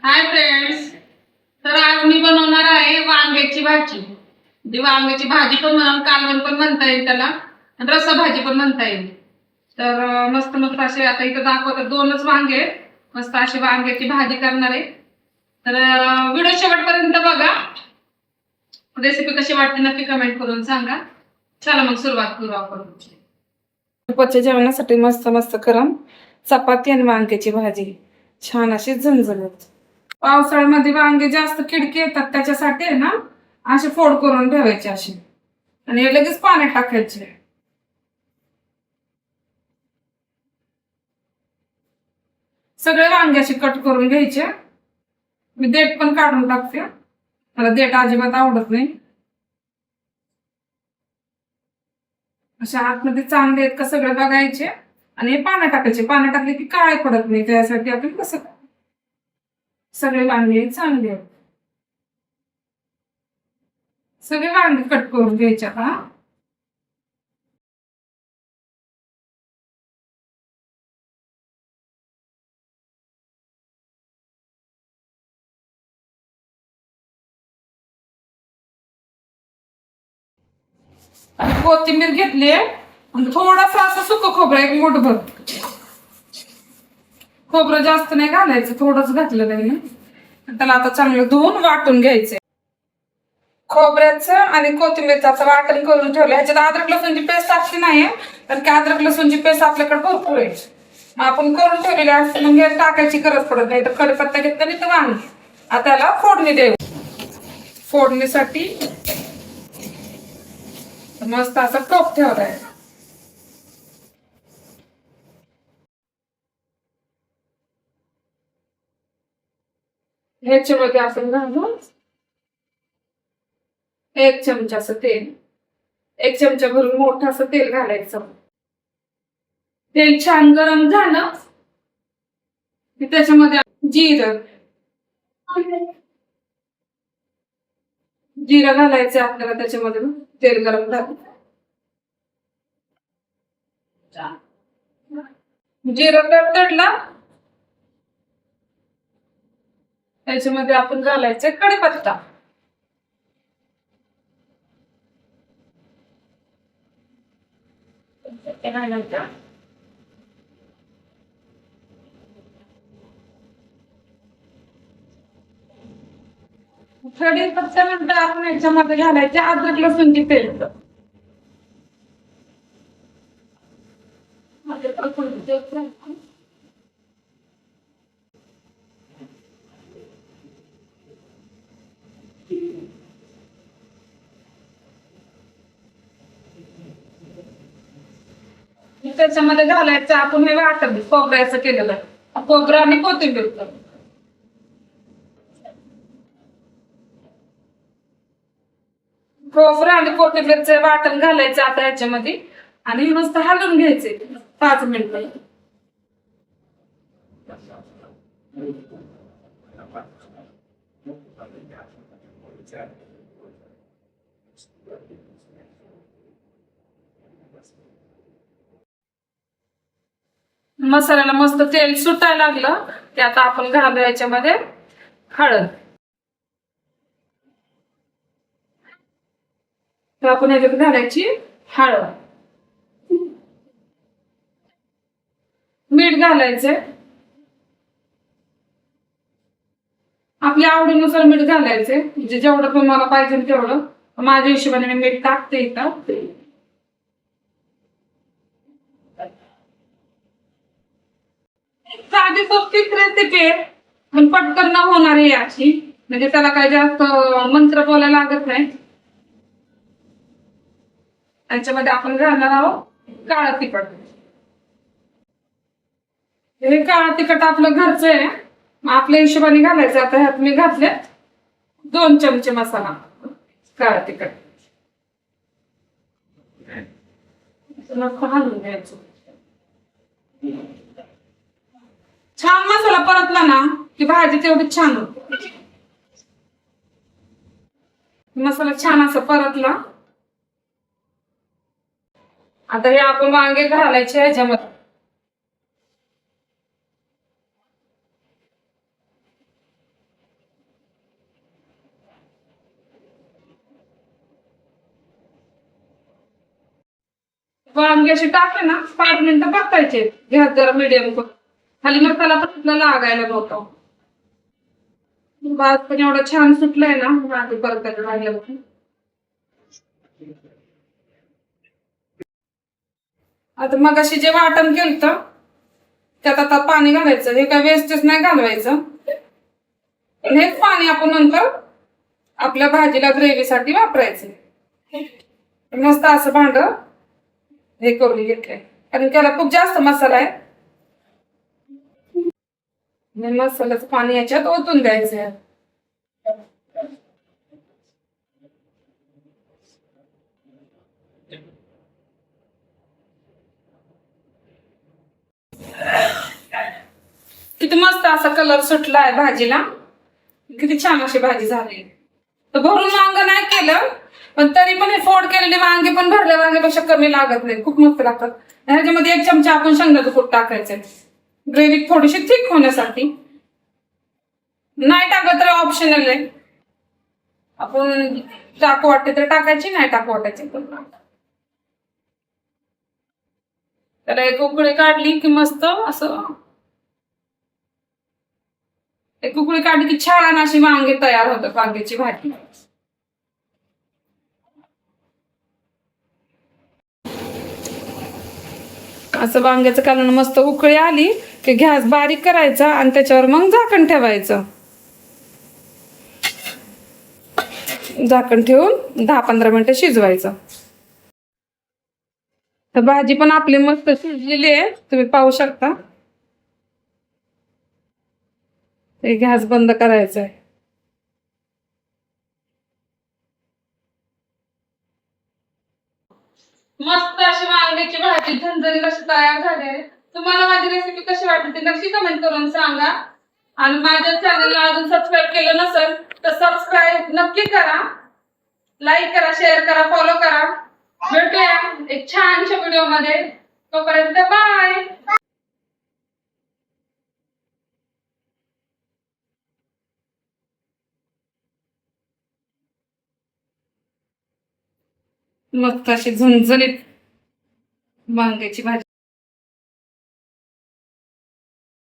Hi friends. तर आज मी बनवणार आहे वांग्याची भाजी. जी वांग्याची भाजी पण कालवण पण म्हणता येईल त्याला, आणि रस्सा भाजी पण म्हणता येईल. तर मस्त मस्त असे आता इथं दाखवतात दोनच वांगे आहेत. मस्त अशी वांग्याची भाजी करणार आहे. तर व्हिडिओ शेवटपर्यंत बघा. रेसिपी कशी वाटते नक्की कमेंट करून सांगा. चला मग सुरुवात करू आपण. दुपारच्या जेवणासाठी मस्त मस्त गरम चपाती आणि वांग्याची भाजी, छान अशी झणझणीत. पावसाळ्यामध्ये वांगे जास्त खिडकी येतात, त्याच्यासाठी आहे ना असे फोड करून ठेवायचे असे, आणि हे लगेच पाण्यात टाकायचे. सगळे वांगे असे कट करून घ्यायचे. मी देठ पण काढून टाकते, मला देठ अजिबात आवडत नाही. अशा आतमध्ये चांगले आहेत का सगळे बघायचे, आणि हे पाण्यात टाकायचे. पाण्यात टाकले की काळे पडत नाही, त्यासाठी आपण कसं सगळे वांगे चांगले आहेत. सगळे वांगे कट करून घ्यायचे आता. आणि कोथिंबीर घेतली, आणि थोडासा असं सुकं खोबरं एक मूठभर. खोबरं जास्त नाही घालायचं, थोडंच घातलं नाही. त्याला आता चांगलं धुवून वाटून घ्यायचंय. खोबऱ्याचं आणि कोथिंबीरचं असं वाटण करून ठेवलं. ह्याच्यात अद्रक लसूणची पेस्ट असली नाही, तर की अद्रक लसूणची पेस्ट आपल्याकडे भरपूर आहे. आपण करून ठेवलेली असते, मग टाकायची गरज पडत नाही. तर कढीपत्ता घेतला नाही तर वांगी. आता त्याला फोडणी देऊ. फोडणीसाठी मस्त असा टोप ठेवलाय. ह्याच्यामध्ये आपण घालू 1 चमचा असं तेल. 1 चमचा भरून मोठं असं तेल घालायचं. तेल छान गरम झालं की त्याच्यामध्ये जिरं जिरं घालायचं आपल्याला. त्याच्यामध्ये तेल गरम झालं, जिरं तडतडला त्याच्यामध्ये आपण घालायचं कढीपत्ता. कढीपत्त्यानंतर आपण याच्यामध्ये घालायचे अद्रक लसूणची पेस्ट. त्याच्यामध्ये घालायचं आपण हे वाटण खोबऱ्याचं केलेलं, खोबरं आणि कोथिंबीर. खोबरं आणि कोथिंबीरचं वाटण घालायचं आता ह्याच्यामध्ये, आणि मस्त हलवून घ्यायचे 5 मिनिटं. मसाल्याला मस्त तेल सुटायला लागलं की आता आपण घालू याच्यामध्ये हळद. तर आपण याच्यात घालायची हळद, मीठ घालायचे आपल्या आवडीनुसार. मीठ घालायचे म्हणजे जेवढं तुम्हाला पाहिजे तेवढं. माझ्या हिशोबाने मी मीठ टाकते इथं. साधी सोपीच रेसिपी आहे, पण पटकन न होणारी याची, म्हणजे त्याला काही जास्त मंत्र बोलायला लागत नाही. त्याच्यामध्ये आपण घालणार आहोत काळं तिखट. हे काळं तिखट आपलं घरचं आहे, आपल्या हिशोबाने घालायचं. आता ह्यात मी घातले 2 चमचे मसाला काळं तिखट. घालून घ्यायचं. छान मसाला परतला ना की भाजी तेवढी छान होते. मसाला छान असा परतला. आता हे आपण वांगे घालायचे ह्याच्यामध्ये. वांगी अशी टाकले ना 5 मिनिटं परतायचे, गॅस जरा मिडियम करून. खाली मसाला पण लागायला नव्हतं. भात पण एवढं छान सुटलंय ना, वांगी परतायला लागल्यावर. आता मग अशी जे वाटण केलं त्यात आता पाणी घालायचं. हे काय वेस्टच नाही घालवायचं. हेच पाणी आपण नंतर आपल्या भाजीला ग्रेव्हीसाठी वापरायचं. मस्त असं भांड हे करून घेतलंय, कारण त्याला खूप जास्त मसाला आहे. मसाल्याचं पाणी याच्यात ओतून द्यायचं. किती मस्त असा कलर सुटला आहे भाजीला. किती छान अशी भाजी झाली. तर भरून वांग नाही केलं, पण तरी पण हे फोड केलेले वांगे पण भरल्या वांग्यापेक्षा कमी लागत नाही, खूप मस्त लागतात. ह्याच्यामध्ये 1 चमचा आपण शेंगदाण्याचं कूट टाकायचं, ग्रेव्ही थोडीशी थिक होण्यासाठी. नाही टाकत तर ऑप्शनल आहे, आपण टाकू वाटते तर टाकायची, नाही टाकू वाटायची तर. त्याला एक उकळी काढली की मस्त असं, एक उकळी काढली की छान अशी वांगे तयार होतात, वांग्याची भाजी. असं वांग्याचं कालवण मस्त उकळी आली की गॅस बारीक करायचा आणि त्याच्यावर मग झाकण ठेवायचं. झाकण ठेवून 10-15 मिनिटं शिजवायचं. तर भाजी पण आपली मस्त शिजलेली आहे, तुम्ही पाहू शकता. गॅस बंद करायचा आहे. मस्त अशी वांग्याची भाजी झणझणीत अशी तयार झाली आहे. तुम्हाला माझी रेसिपी कशी वाटली ते नक्की कमेंट करून सांगा. आणि माझ्या चॅनलला अजून सबस्क्राईब केलं नसेल तर सबस्क्राईब नक्की करा, लाईक करा, शेअर करा, फॉलो करा. भेटूया एक छानशा व्हिडिओ मध्ये. तोपर्यंत बाय. मस्त अशी झणझणीत वांग्याची भाजी.